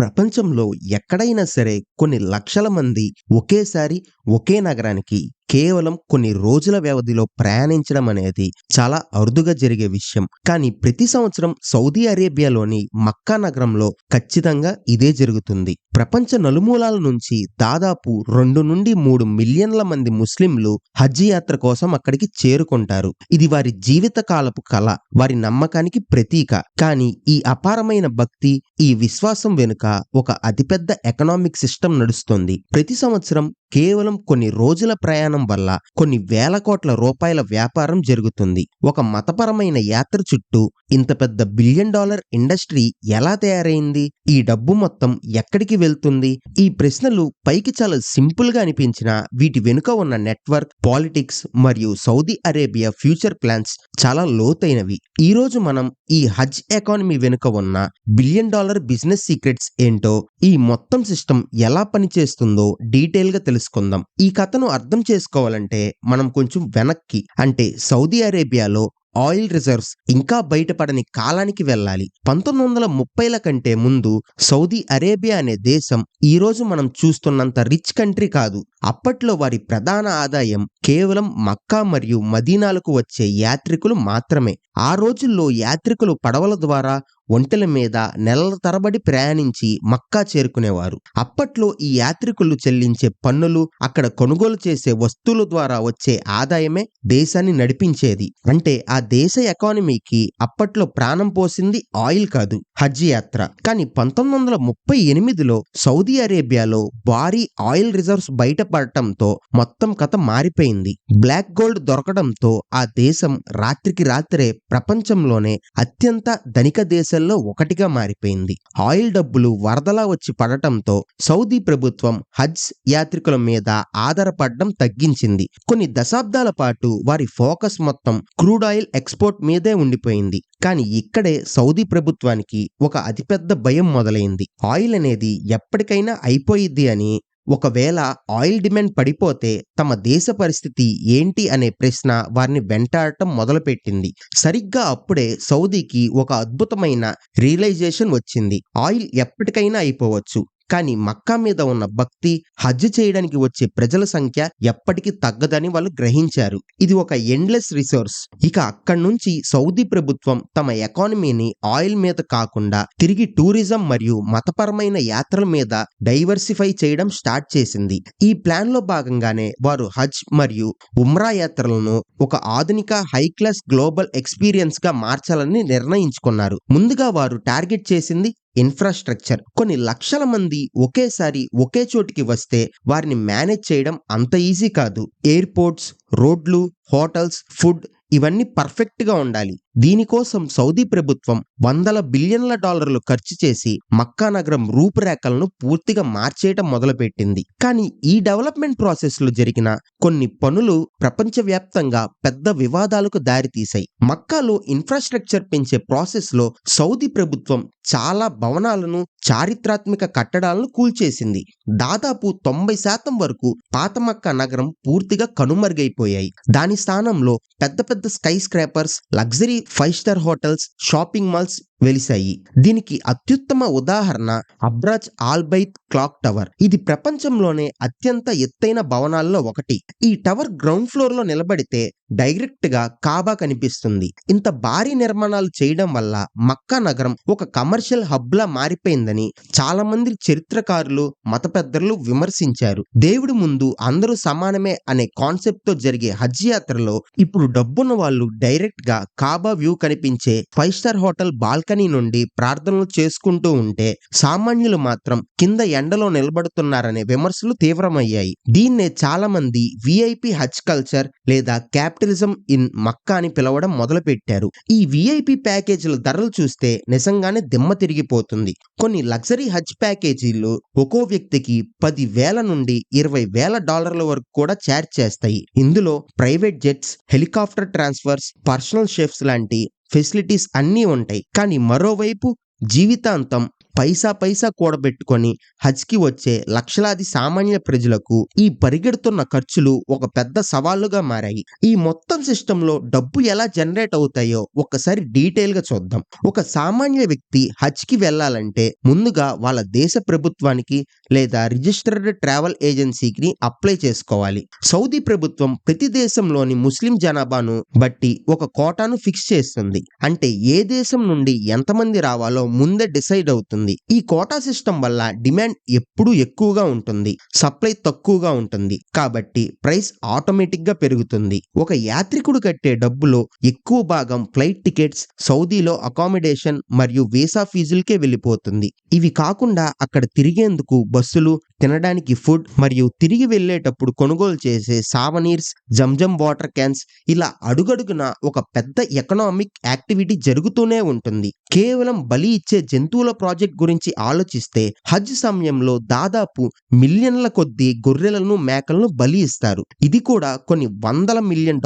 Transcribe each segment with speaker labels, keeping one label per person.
Speaker 1: ప్రపంచంలో ఎక్కడైనా సరే కొన్ని లక్షల మంది ఒకేసారి ఒకే నగరానికి కేవలం కొన్ని రోజుల వ్యవధిలో ప్రయాణించడం అనేది చాలా అరుదుగా జరిగే విషయం. కానీ ప్రతి సంవత్సరం సౌదీ అరేబియాలోని మక్కా నగరంలో ఖచ్చితంగా ఇదే జరుగుతుంది. ప్రపంచ నలుమూలాల నుంచి దాదాపు 2 నుండి 3 మిలియన్ల మంది ముస్లింలు హజ్ యాత్ర కోసం అక్కడికి చేరుకుంటారు. ఇది వారి జీవితకాలపు కల, వారి నమ్మకానికి ప్రతీక. కానీ ఈ అపారమైన భక్తి, ఈ విశ్వాసం వెనుక ఒక అతిపెద్ద ఎకనామిక్ సిస్టమ్ నడుస్తుంది. ప్రతి సంవత్సరం కేవలం కొన్ని రోజుల ప్రయాణం వల్ల కొన్ని వేల కోట్ల రూపాయల వ్యాపారం జరుగుతుంది. ఒక మతపరమైన యాత్ర చుట్టూ ఇంత పెద్ద బిలియన్ డాలర్ ఇండస్ట్రీ ఎలా తయారైంది? ఈ డబ్బు మొత్తం ఎక్కడికి వెళ్తుంది? ఈ ప్రశ్నలు పైకి చాలా సింపుల్ గా అనిపించినా వీటి వెనుక ఉన్న నెట్వర్క్, పాలిటిక్స్ మరియు సౌదీ అరేబియా ఫ్యూచర్ ప్లాన్స్ చాలా లోతైనవి. ఈ రోజు మనం ఈ హజ్ ఎకానమీ వెనుక ఉన్న బిలియన్ డాలర్ బిజినెస్ సీక్రెట్స్ ఏంటో, ఈ మొత్తం సిస్టమ్ ఎలా పనిచేస్తుందో డీటెయిల్ గా తెలుసుకుందాం. ఈ కథను అర్థం చేసుకోవాలంటే మనం కొంచెం వెనక్కి, అంటే సౌదీ అరేబియాలో ఆయిల్ రిజర్వ్స్ ఇంకా బయటపడని కాలానికి వెళ్ళాలి. 1930ల కంటే ముందు సౌదీ అరేబియా అనే దేశం ఈ రోజు మనం చూస్తున్నంత రిచ్ కంట్రీ కాదు. అప్పట్లో వారి ప్రధాన ఆదాయం కేవలం మక్కా మరియు మదీనాలకు వచ్చే యాత్రికులు మాత్రమే. ఆ రోజుల్లో యాత్రికులు పడవల ద్వారా, ఒంటెల మీద నెలల తరబడి ప్రయాణించి మక్కా చేరుకునేవారు. అప్పట్లో ఈ యాత్రికులు చెల్లించే పన్నులు, అక్కడ కొనుగోలు చేసే వస్తువుల ద్వారా వచ్చే ఆదాయమే దేశాన్ని నడిపించేది. అంటే ఆ దేశ ఎకానమీకి అప్పట్లో ప్రాణం పోసింది ఆయిల్ కాదు, హజ్ యాత్ర. కానీ 1938లో సౌదీ అరేబియాలో భారీ ఆయిల్ రిజర్వ్స్ బయటపడటంతో మొత్తం కథ మారిపోయింది. బ్లాక్ గోల్డ్ దొరకడంతో ఆ దేశం రాత్రికి రాత్రే ప్రపంచంలోనే అత్యంత ధనిక దేశాల్లో ఒకటిగా మారిపోయింది. ఆయిల్ డబ్బులు వరదలా వచ్చి పడటంతో సౌదీ ప్రభుత్వం హజ్ యాత్రికుల మీద ఆధారపడడం తగ్గించింది. కొన్ని దశాబ్దాల పాటు వారి ఫోకస్ మొత్తం క్రూడ్ ఆయిల్ ఎక్స్పోర్ట్ మీదే ఉండిపోయింది. కానీ ఇక్కడే సౌదీ ప్రభుత్వానికి ఒక అతిపెద్ద భయం మొదలైంది. ఆయిల్ అనేది ఎప్పటికైనా అయిపోయిద్ది అని. ఒకవేళ ఆయిల్ డిమాండ్ పడిపోతే తమ దేశ పరిస్థితి ఏంటి అనే ప్రశ్న వారిని వెంటాడటం మొదలుపెట్టింది. సరిగ్గా అప్పుడే సౌదీకి ఒక అద్భుతమైన రియలైజేషన్ వచ్చింది. ఆయిల్ ఎప్పటికైనా అయిపోవచ్చు, కానీ మక్కా మీద ఉన్న భక్తి, హజ్ చేయడానికి వచ్చే ప్రజల సంఖ్య ఎప్పటికీ తగ్గదని వాళ్ళు గ్రహించారు. ఇది ఒక ఎండ్లెస్ రిసోర్స్. ఇక అక్కడి నుంచి సౌదీ ప్రభుత్వం తమ ఎకానమీని ఆయిల్ మీద కాకుండా తిరిగి టూరిజం మరియు మతపరమైన యాత్రల మీద డైవర్సిఫై చేయడం స్టార్ట్ చేసింది. ఈ ప్లాన్ లో భాగంగానే వారు హజ్ మరియు ఉమ్రా యాత్రలను ఒక ఆధునిక హై క్లాస్ గ్లోబల్ ఎక్స్పీరియన్స్ గా మార్చాలని నిర్ణయించుకున్నారు. ముందుగా వారు టార్గెట్ చేసింది ఇన్ఫ్రాస్ట్రక్చర్. కొన్ని లక్షల మంది ఒకేసారి ఒకే చోటికి వస్తే వారిని మేనేజ్ చేయడం అంత ఈజీ కాదు. ఎయిర్పోర్ట్స్, రోడ్లు, హోటల్స్, ఫుడ్ ఇవన్నీ పర్ఫెక్ట్ గా ఉండాలి. దీనికోసం సౌదీ ప్రభుత్వం వందల బిలియన్ల డాలర్లు ఖర్చు చేసి మక్కా నగరం రూపురేఖలను పూర్తిగా మార్చేయటం మొదలుపెట్టింది. కానీ ఈ డెవలప్మెంట్ ప్రాసెస్ లో జరిగిన కొన్ని పనులు ప్రపంచవ్యాప్తంగా పెద్ద వివాదాలకు దారితీశాయి. మక్కాలో ఇన్ఫ్రాస్ట్రక్చర్ పెంచే ప్రాసెస్ లో సౌదీ ప్రభుత్వం చాలా భవనాలను, చారిత్రాత్మక కట్టడాలను కూల్చేసింది. దాదాపు 90% వరకు పాత మక్కా నగరం పూర్తిగా కనుమరుగైపోయాయి. దాని స్థానంలో పెద్ద పెద్ద skyscrapers, luxury 5 star hotels, shopping malls వెలిశాయి. దీనికి అత్యుత్తమ ఉదాహరణ Abraj Al Bait clock tower. ఇది ప్రపంచంలోనే అత్యంత ఎత్తైన భవనాల్లో ఒకటి. ఈ టవర్ గ్రౌండ్ ఫ్లోర్ లో నిలబడితే డైరెక్ట్ గా కాబా కనిపిస్తుంది. ఇంత భారీ నిర్మాణాలు చేయడం వల్ల మక్కా నగరం ఒక కమర్షియల్ హబ్ లా మారిపోయిందని చాలా మంది చరిత్రకారులు, మత పెద్దలు విమర్శించారు. దేవుడి ముందు అందరూ సమానమే అనే కాన్సెప్ట్ తో జరిగే హజ్ యాత్రలో ఇప్పుడు డబ్బున్న వాళ్ళు డైరెక్ట్ గా కాబా వ్యూ కనిపించే 5 స్టార్ హోటల్ బాల్కనీ నుండి ప్రార్థనలు చేసుకుంటూ ఉంటే సామాన్యులు మాత్రం కింద ఎండలో నిలబడుతున్నారనే విమర్శలు తీవ్రమయ్యాయి. దీన్నే చాలా మంది విఐపి హజ్ కల్చర్ లేదా క్యాపిటలిజం ఇన్ మక్కా అని పిలవడం మొదలుపెట్టారు. ఈ విఐపి ప్యాకేజీల ధరలు చూస్తే నిజంగానే దిమ్మ తిరిగిపోతుంది. కొన్ని లగ్జరీ హజ్ ప్యాకేజీలు ఒక్కో వ్యక్తికి 10,000 నుండి 20,000 డాలర్ల వరకు కూడా ఛార్జ్ చేస్తాయి. ఇందులో private jets, helicopter transfers, personal chefs లాంటి ఫెసిలిటీస్ అన్నీ ఉంటాయి. కానీ మరోవైపు జీవితాంతం పైసా పైసా కూడబెట్టుకొని హజ్కి వచ్చే లక్షలాది సామాన్య ప్రజలకు ఈ పరిగెడుతున్న ఖర్చులు ఒక పెద్ద సవాళ్లుగా మారాయి. ఈ మొత్తం సిస్టంలో డబ్బు ఎలా జనరేట్ అవుతాయో ఒక్కసారి డీటెయిల్ గా చూద్దాం. ఒక సామాన్య వ్యక్తి హజ్కి వెళ్ళాలంటే ముందుగా వాళ్ళ దేశ ప్రభుత్వానికి లేదా రిజిస్టర్డ్ ట్రావెల్ ఏజెన్సీకి అప్లై చేసుకోవాలి. సౌదీ ప్రభుత్వం ప్రతి దేశంలోని ముస్లిం జనాభాను బట్టి ఒక కోటాను ఫిక్స్ చేస్తుంది. అంటే ఏ దేశం నుండి ఎంతమంది రావాలో ముందే డిసైడ్ అవుతుంది. ఈ కోటా సిస్టమ్ వల్ల డిమాండ్ ఎప్పుడూ ఎక్కువగా ఉంటుంది, సప్లై తక్కువగా ఉంటుంది. కాబట్టి ప్రైస్ ఆటోమేటిక్ గా పెరుగుతుంది. ఒక యాత్రికుడు కట్టే డబ్బులో ఎక్కువ భాగం ఫ్లైట్ టికెట్స్, సౌదీలో అకామిడేషన్ మరియు వీసా ఫీజులకే వెళ్ళిపోతుంది. ఇవి కాకుండా అక్కడ తిరిగేందుకు బస్సులు, తినడానికి ఫుడ్ మరియు తిరిగి వెళ్ళేటప్పుడు కొనుగోలు చేసే సావనీర్స్, జంజం వాటర్ క్యాన్స్, ఇలా అడుగడుగున ఒక పెద్ద ఎకనామిక్ యాక్టివిటీ జరుగుతూనే ఉంటుంది. కేవలం బలి ఇచ్చే జంతువుల ప్రాజెక్ట్ గురించి ఆలోచిస్తే హజ్ సమయంలో దాదాపు మిలియన్ల కొద్దీ గొర్రెలను, మేకలను బలి ఇస్తారు. ఇది కూడా కొన్ని $100 మిలియన్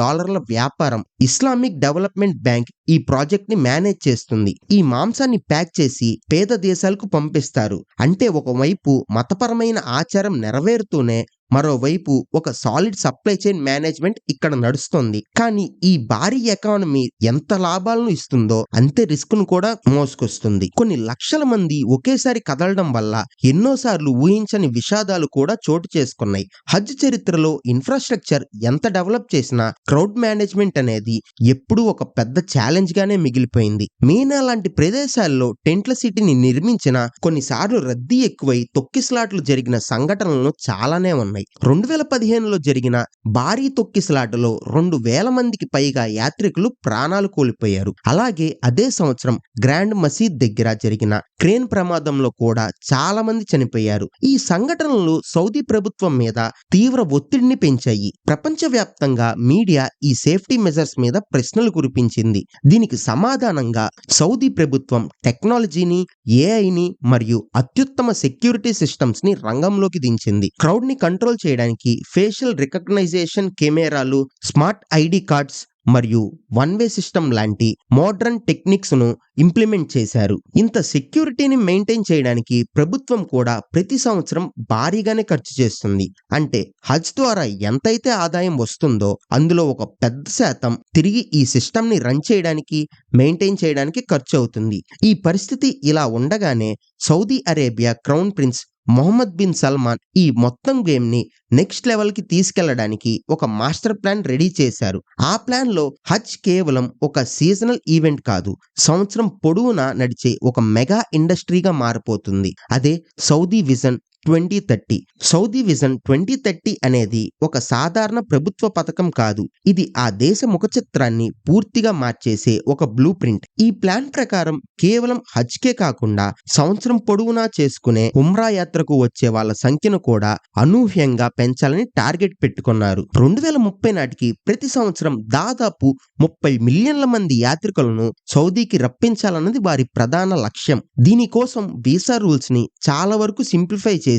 Speaker 1: వ్యాపారం. ఇస్లామిక్ డెవలప్మెంట్ బ్యాంక్ ఈ ప్రాజెక్ట్ ని మేనేజ్ చేస్తుంది. ఈ మాంసాన్ని ప్యాక్ చేసి పేద దేశాలకు పంపిస్తారు. అంటే ఒకవైపు మతపరమైన ఆచారం నెరవేరుతూనే మరోవైపు ఒక సాలిడ్ సప్లై చైన్ మేనేజ్మెంట్ ఇక్కడ నడుస్తుంది. కానీ ఈ భారీ ఎకానమీ ఎంత లాభాలను ఇస్తుందో అంతే రిస్క్ ను కూడా మోసుకొస్తుంది. కొన్ని లక్షల మంది ఒకేసారి కదలడం వల్ల ఎన్నోసార్లు ఊహించని విషాదాలు కూడా చోటు చేసుకున్నాయి. హజ్ చరిత్రలో ఇన్ఫ్రాస్ట్రక్చర్ ఎంత డెవలప్ చేసినా క్రౌడ్ మేనేజ్మెంట్ అనేది ఎప్పుడూ ఒక పెద్ద ఛాలెంజ్ గానే మిగిలిపోయింది. మీనా లాంటి ప్రదేశాల్లో టెంట్ల సిటీని నిర్మించిన కొన్నిసార్లు రద్దీ ఎక్కువై తొక్కిసలాట్లు జరిగిన సంఘటనలు చాలానే ఉన్నాయి. 2015లో జరిగిన భారీ తొక్కిసలాటలో 2,000 మందికి పైగా యాత్రికులు ప్రాణాలు కోల్పోయారు. అలాగే అదే సంవత్సరం గ్రాండ్ మసీద్ దగ్గర జరిగిన క్రేన్ ప్రమాదంలో కూడా చాలా మంది చనిపోయారు. ఈ సంఘటనలు సౌదీ ప్రభుత్వం మీద తీవ్ర ఒత్తిడిని పెంచాయి. ప్రపంచవ్యాప్తంగా మీడియా ఈ సేఫ్టీ మెజర్స్ మీద ప్రశ్నలు కురిపించింది. దీనికి సమాధానంగా సౌదీ ప్రభుత్వం టెక్నాలజీని, ఏఐని మరియు అత్యుత్తమ సెక్యూరిటీ సిస్టమ్స్ ని రంగంలోకి దించింది. క్రౌడ్ ని కంట్రోల్ చేయడానికి ఫేషియల్ రికగ్నైజేషన్ కెమెరాలు, స్మార్ట్ ఐడి కార్డ్స్ మరియు వన్ వే సిస్టమ్ లాంటి మోడ్రన్ టెక్నిక్స్ ను ఇంప్లిమెంట్ చేశారు. ఇంత సెక్యూరిటీని మెయింటైన్ చేయడానికి ప్రభుత్వం కూడా ప్రతి సంవత్సరం భారీగానే ఖర్చు చేస్తుంది. అంటే హజ్ ద్వారా ఎంతైతే ఆదాయం వస్తుందో అందులో ఒక పెద్ద శాతం తిరిగి ఈ సిస్టమ్ ని రన్ చేయడానికి, మెయింటైన్ చేయడానికి ఖర్చు అవుతుంది. ఈ పరిస్థితి ఇలా ఉండగానే Saudi Arabia crown prince Mohammed bin Salman ఈ మొత్తం గేమ్ ని నెక్స్ట్ లెవెల్ కి తీసుకెళ్లడానికి ఒక మాస్టర్ ప్లాన్ రెడీ చేశారు. ఆ ప్లాన్ లో హజ్ కేవలం ఒక సీజనల్ ఈవెంట్ కాదు, సంవత్సరం పొడవునా నడిచే ఒక మెగా ఇండస్ట్రీగా మారిపోతుంది. అదే సౌదీ విజన్ 2030. సౌదీ విజన్ 2030 అనేది ఒక సాధారణ ప్రభుత్వ పథకం కాదు. ఇది ఆ దేశ ముఖచిత్రాన్ని పూర్తిగా మార్చేసే ఒక బ్లూ ప్రింట్. ఈ ప్లాన్ ప్రకారం కేవలం హజ్కే కాకుండా సంవత్సరం పొడవునా చేసుకునే ఉమ్రా యాత్రకు వచ్చే వాళ్ళ సంఖ్యను కూడా అనూహ్యంగా పెంచాలని టార్గెట్ పెట్టుకున్నారు. 2030 నాటికి ప్రతి సంవత్సరం దాదాపు 30 మిలియన్ల మంది యాత్రికులను సౌదీకి రప్పించాలన్నది వారి ప్రధాన లక్ష్యం. దీనికోసం వీసా రూల్స్ ని చాలా వరకు సింప్లిఫై చేశారు.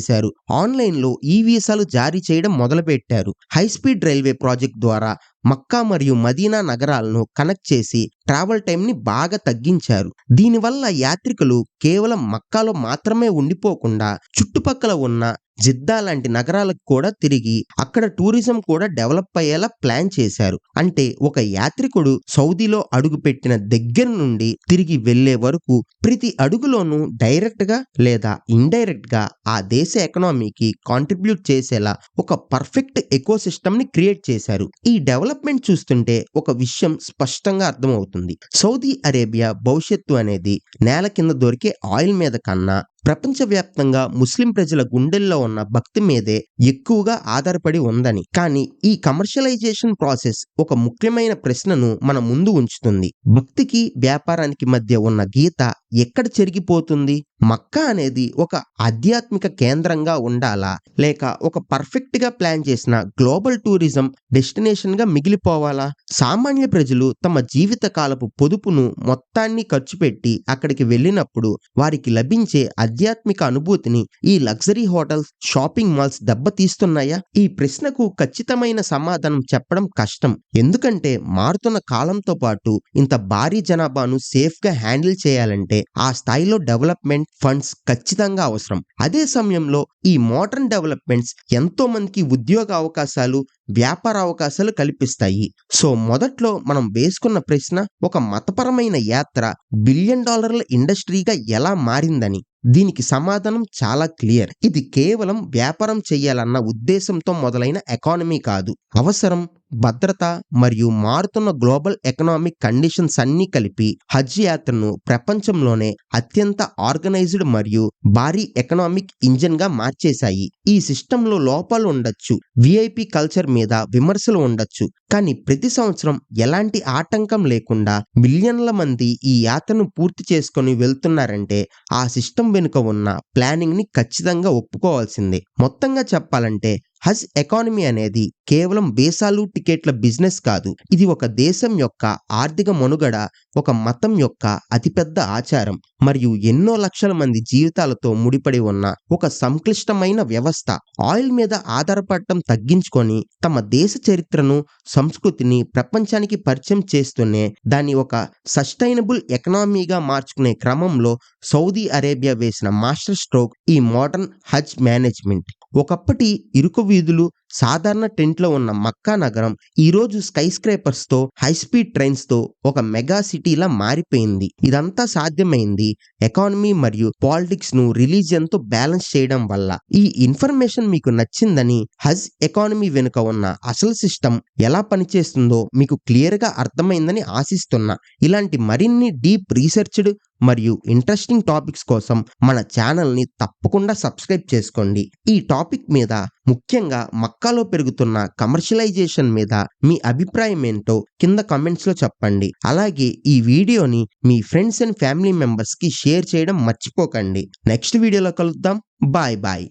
Speaker 1: ఆన్లైన్ లో ఈ వీసాలు జారీ చేయడం మొదలుపెట్టారు. హై స్పీడ్ రైల్వే ప్రాజెక్ట్ ద్వారా మక్కా మరియు మదీనా నగరాలను కనెక్ట్ చేసి ట్రావెల్ టైం ని బాగా తగ్గించారు. దీనివల్ల యాత్రికులు కేవలం మక్కాలో మాత్రమే ఉండిపోకుండా చుట్టుపక్కల ఉన్న జిద్దా లాంటి నగరాలకు కూడా తిరిగి అక్కడ టూరిజం కూడా డెవలప్ అయ్యేలా ప్లాన్ చేశారు. అంటే ఒక యాత్రికుడు సౌదీలో అడుగుపెట్టిన దగ్గర నుండి తిరిగి వెళ్లే వరకు ప్రతి అడుగులోనూ డైరెక్ట్ గా లేదా ఇండైరెక్ట్ గా ఆ దేశ ఎకనామీకి కాంట్రిబ్యూట్ చేసేలా ఒక పర్ఫెక్ట్ ఎకో సిస్టమ్ ని క్రియేట్ చేశారు. ఈ డెవలప్మెంట్ చూస్తుంటే ఒక విషయం స్పష్టంగా అర్థమవుతుంది. సౌదీ అరేబియా భవిష్యత్తు అనేది నేల కింద దొరికే ఆయిల్ మీద కన్నా ప్రపంచవ్యాప్తంగా ముస్లిం ప్రజల గుండెల్లో ఉన్న భక్తి మీదే ఎక్కువగా ఆధారపడి ఉందని. కానీ ఈ కమర్షియలైజేషన్ ప్రాసెస్ ఒక ముఖ్యమైన ప్రశ్నను మన ముందు ఉంచుతుంది. భక్తికి వ్యాపారానికి మధ్య ఉన్న గీత ఎక్కడ చెరిగిపోతుంది? మక్కా అనేది ఒక ఆధ్యాత్మిక కేంద్రంగా ఉండాలా, లేక ఒక పర్ఫెక్ట్ గా ప్లాన్ చేసిన గ్లోబల్ టూరిజం డెస్టినేషన్ గా మిగిలిపోవాలా? సామాన్య ప్రజలు తమ జీవిత కాలపు పొదుపును మొత్తాన్ని ఖర్చు పెట్టి అక్కడికి వెళ్ళినప్పుడు వారికి లభించే ఆధ్యాత్మిక అనుభూతిని ఈ లగ్జరీ హోటల్స్, షాపింగ్ మాల్స్ దెబ్బతీస్తున్నాయా? ఈ ప్రశ్నకు ఖచ్చితమైన సమాధానం చెప్పడం కష్టం. ఎందుకంటే మారుతున్న కాలంతో పాటు ఇంత భారీ జనాభాను సేఫ్ గా హ్యాండిల్ చేయాలంటే అంటే ఆ స్థాయిలో డెవలప్మెంట్ ఫండ్స్ ఖచ్చితంగా అవసరం. అదే సమయంలో ఈ మోడర్న్ డెవలప్మెంట్స్ ఎంతో మందికి ఉద్యోగ అవకాశాలు, వ్యాపార అవకాశాలు కల్పిస్తాయి. సో మొదట్లో మనం వేసుకున్న ప్రశ్న, ఒక మతపరమైన యాత్ర బిలియన్ డాలర్ల ఇండస్ట్రీగా ఎలా మారిందని. దీనికి సమాధానం చాలా క్లియర్. ఇది కేవలం వ్యాపారం చేయాలన్న ఉద్దేశంతో మొదలైన ఎకానమీ కాదు. అవసరం, భద్రత మరియు మారుతున్న గ్లోబల్ ఎకనామిక్ కండిషన్స్ అన్నీ కలిపి హజ్ యాత్రను ప్రపంచంలోనే అత్యంత ఆర్గనైజ్డ్ మరియు భారీ ఎకనామిక్ ఇంజిన్ గా మార్చేశాయి. ఈ సిస్టంలో లోపాలు ఉండొచ్చు, విఐపి కల్చర్ మీద విమర్శలు ఉండొచ్చు, కానీ ప్రతి సంవత్సరం ఎలాంటి ఆటంకం లేకుండా మిలియన్ల మంది ఈ యాత్రను పూర్తి చేసుకొని వెళ్తున్నారంటే ఆ సిస్టమ్ వెనుక ఉన్న ప్లానింగ్ ని ఖచ్చితంగా ఒప్పుకోవాల్సిందే. మొత్తంగా చెప్పాలంటే హజ్ ఎకానమీ అనేది కేవలం వీసాలు, టికెట్ల బిజినెస్ కాదు. ఇది ఒక దేశం యొక్క ఆర్థిక మనుగడ, ఒక మతం యొక్క అతిపెద్ద ఆచారం మరియు ఎన్నో లక్షల మంది జీవితాలతో ముడిపడి ఉన్న ఒక సంక్లిష్టమైన వ్యవస్థ. ఆయిల్ మీద ఆధారపడటం తగ్గించుకొని తమ దేశ చరిత్రను, సంస్కృతిని ప్రపంచానికి పరిచయం చేస్తూనే దాన్ని ఒక సస్టైనబుల్ ఎకనామీగా మార్చుకునే క్రమంలో సౌదీ అరేబియా వేసిన మాస్టర్ స్ట్రోక్ ఈ మోడర్న్ హజ్ మేనేజ్మెంట్. ఒకప్పటి ఇరుకు వీధులు, సాధారణ టెంట్లో ఉన్న మక్కా నగరం ఈరోజు స్కై స్క్రేపర్స్ తో, హై స్పీడ్ ట్రైన్స్ తో ఒక మెగా సిటీలా మారిపోయింది. ఇదంతా సాధ్యమైంది ఎకానమీ మరియు పాలిటిక్స్ ను రిలీజియన్ తో బ్యాలెన్స్ చేయడం వల్ల. ఈ ఇన్ఫర్మేషన్ మీకు నచ్చిందని, హజ్ ఎకానమీ వెనుక ఉన్న అసలు సిస్టమ్ ఎలా పనిచేస్తుందో మీకు క్లియర్ గా అర్థమైందని ఆశిస్తున్నా. ఇలాంటి మరిన్ని డీప్ రీసెర్చ్డ్ మరియు ఇంట్రెస్టింగ్ టాపిక్స్ కోసం మన ఛానల్ ని తప్పకుండా సబ్స్క్రైబ్ చేసుకోండి. ఈ టాపిక్ మీద, ముఖ్యంగా మక్కాలో పెరుగుతున్న కమర్షియలైజేషన్ మీద మీ అభిప్రాయం ఏంటో కింద కామెంట్స్ లో చెప్పండి. అలాగే ఈ వీడియోని మీ ఫ్రెండ్స్ అండ్ ఫ్యామిలీ మెంబర్స్ కి షేర్ చేయడం మర్చిపోకండి. నెక్స్ట్ వీడియోలో కలుద్దాం. Bye bye.